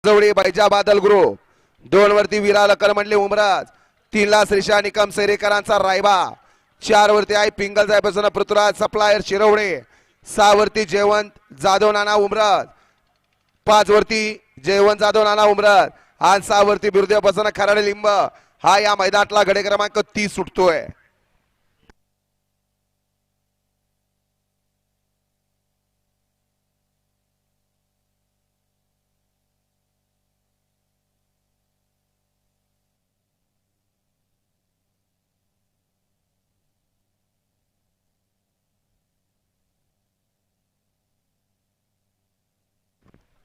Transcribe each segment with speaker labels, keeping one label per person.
Speaker 1: जवळी बैजा बादल ग्रुप, 2 वरती विराल करमंडले उमराज, 3 ला श्रीशा निकम सेरेकरांचा रायबा, 4 वरती आहे पिंगल साहेबांचा पृथ्वीराज सप्लायर शिरवडे, 6 वरती जयवंत जाधव नाना उमराज, 5 वरती जयवंत जाधव नाना उमराज आणि 6 वरती बिरुदेव बसना खराडे लिंब. हा या मैदानातला गडे क्रमांक 30 सुटतोय.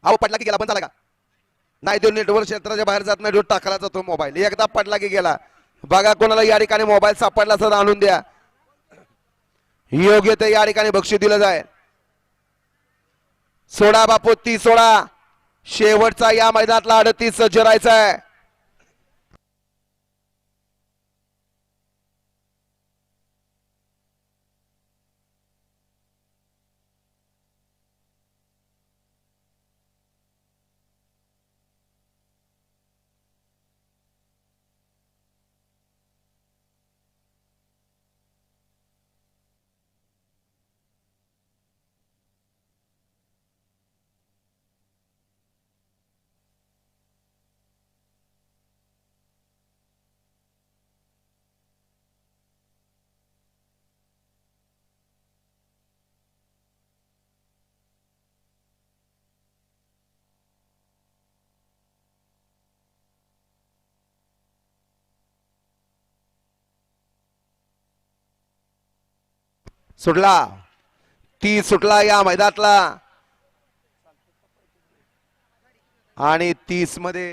Speaker 1: अहो पडला की गेला, पण झाला का नाही? तो नेटवर्क क्षेत्राच्या बाहेर जात नाही, टाकला जातो मोबाईल. एकदा पडला की गेला. बघा कोणाला या ठिकाणी मोबाईल सापडला तर आणून द्या, योग्य ते या ठिकाणी बक्षीस दिलं जाईल. सोडा बापू 30 सोडा, शेवटचा या मैदानातला 38 सज्ज राहायचा आहे. सुटला 30 सुटला या मैदानातला आणि 30 मध्ये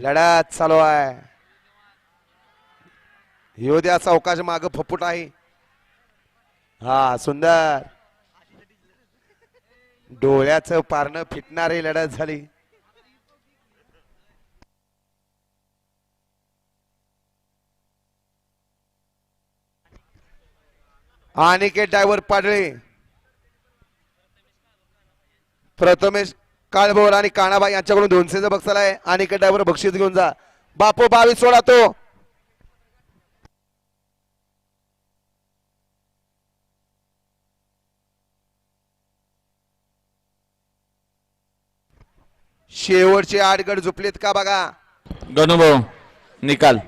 Speaker 1: लढत चालू आहे. योद्याचा अवकाश माग फपुट आहे. हा सुंदर डोळ्याचं पारणं फिटणारी लढत झाली. अनिकेत ड्रायव्हर पाडळे, प्रथमेश काळभोर आणि काणाबाई यांच्याकडून 200चं बक्षीस आहे. अनिकेत ड्रायव्हर बक्षीस घेऊन जा. बापू 22 सोडा तो. शेवटचे 8 गट झुपलेत का बघा.
Speaker 2: गणुभाऊ निकाल